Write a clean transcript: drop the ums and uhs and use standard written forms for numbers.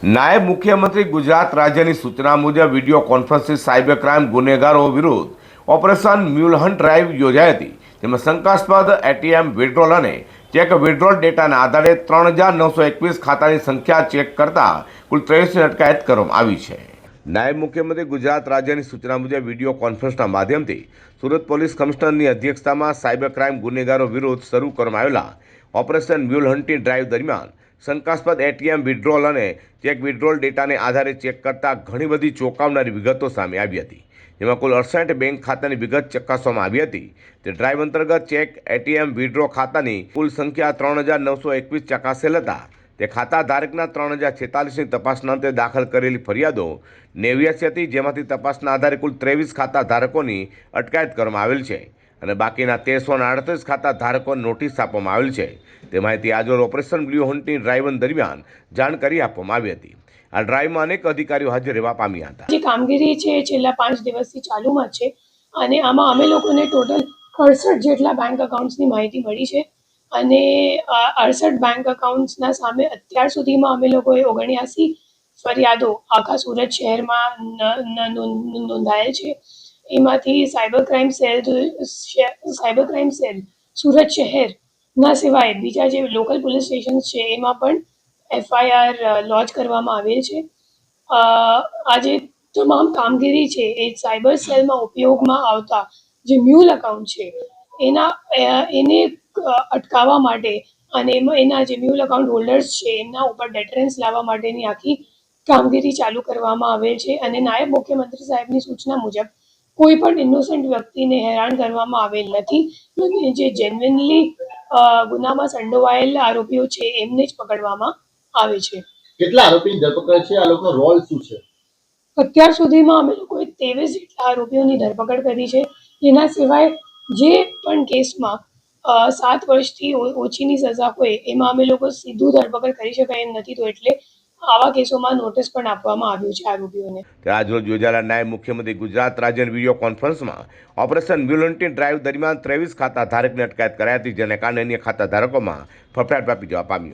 નાયબ મુખ્યમંત્રી ગુજરાત રાજ્યની સૂચના મુજબ વિડીયો કોન્ફરન્સથી સાયબર ક્રાઇમ ગુનેગારો વિરુદ્ધ ઓપરેશન મ્યુલ હન્ટ ડ્રાઈવ યોજાઈ હતી, જેમાં શંકાસ્પદ એટીએમ વિડ્રોલ અને ચેક વિડ્રોલ ડેટાના આધારે 3,921 ખાતાની સંખ્યા ચેક કરતા કુલ 23ની અટકાયત કરવામાં આવી છે। નાયબ મુખ્યમંત્રી ગુજરાત રાજ્યની સૂચના મુજબ વિડીયો કોન્ફરન્સના માધ્યમથી સુરત પોલીસ કમિશનરની અધ્યક્ષતામાં સાયબર ક્રાઇમ ગુનેગારો વિરુદ્ધ શરૂ કરવામાં આવેલા ઓપરેશન મ્યુલ હન્ટની ડ્રાઈવ દરમિયાન શંકાસ્પદ એટીએમ વિડ્રોલ અને ચેક વિડ્રોલ ડેટાને આધારે ચેક કરતા ઘણી બધી ચોંકાવનારી વિગતો સામે આવી હતી, જેમાં કુલ 68 બેંક ખાતાની વિગત ચકાસવામાં આવી હતી। તે ડ્રાઈવ અંતર્ગત ચેક એટીએમ વિડ્રો ખાતાની કુલ સંખ્યા 3,921 ચકાસેલ હતા। તે ખાતા ધારકના 3,046ની તપાસના અંતે દાખલ કરેલી ફરિયાદો 89 હતી, જેમાંથી તપાસના આધારે કુલ 23 ખાતા ધારકોની અટકાયત કરવામાં આવેલ છે અને બાકીના 138 ખાતા ધારકોને નોટિસ આપવામાં આવેલ છે। તે માહિતી આજરોજ ઓપરેશન બ્લુ હન્ટની ડ્રાઈવ દરમિયાન જાણકારી આપવામાં આવી હતી। આ ડ્રાઈવમાં અનેક અધિકારીઓ હાજર રહેવા પામ્યા હતા। જે કામગીરી છે છેલ્લા 5 દિવસથી ચાલુમાં છે અને આમાં અમે લોકોને ટોટલ 68 જેટલા બેંક એકાઉન્ટ્સની માહિતી મળી છે અને 68 બેંક એકાઉન્ટ્સના સામે અત્યાર સુધીમાં અમે લોકોએ 79 ફરિયાદો આખા સુરત શહેરમાં નોંધાયેલ છે। એમાંથી સાયબર ક્રાઇમ સેલ સુરત શહેરના સિવાય બીજા જે લોકલ પોલીસ સ્ટેશન છે એમાં પણ એફઆઈઆર લોન્ચ કરવામાં આવેલ છે। આજે તમામ કામગીરી છે એ સાયબર સેલમાં ઉપયોગમાં આવતા જે મ્યુલ એકાઉન્ટ છે એને અટકાવવા માટે અને એના જે મ્યુલ એકાઉન્ટ હોલ્ડર્સ છે એમના ઉપર ડેટરન્સ લાવવા માટેની આખી કામગીરી ચાલુ કરવામાં આવેલ છે અને નાયબ મુખ્યમંત્રી સાહેબની સૂચના મુજબ કોઈ પણ ઇનોસન્ટ વ્યક્તિને હેરાન કરવામાં આવેલ નથી। જે જેન્યુઇનલી ગુનામાં સંડોવાયેલ આરોપીઓ છે એમને જ પકડવામાં આવે છે। કેટલા આરોપીની ધરપકડ છે? આ લોકોનો રોલ શું છે? અત્યાર સુધીમાં અમે લોકોએ 23 જેટલા આરોપીઓની ધરપકડ કરી છે। એના સિવાય જે પણ કેસમાં 7 વર્ષથી ઓછીની સજા હોય એમાં અમે લોકો સીધું ધરપકડ કરી શકાય એમ નથી, તો એટલે આવા કેસોમાં નોટિસ પણ આપવામાં આવ્યું છે આરોપીઓને। આજરોજ યોજાયેલા નાયબ મુખ્યમંત્રી ગુજરાત રાજ્યની વિડીયો કોન્ફરન્સમાં ઓપરેશન મ્યુલ હન્ટની ડ્રાઈવ દરમિયાન 23 ખાતા ધારકની અટકાયત કરાઈ હતી, જેને કારણે અન્ય ખાતા ધારકોમાં ફફડાટ વ્યાપી જવા પામ્યો।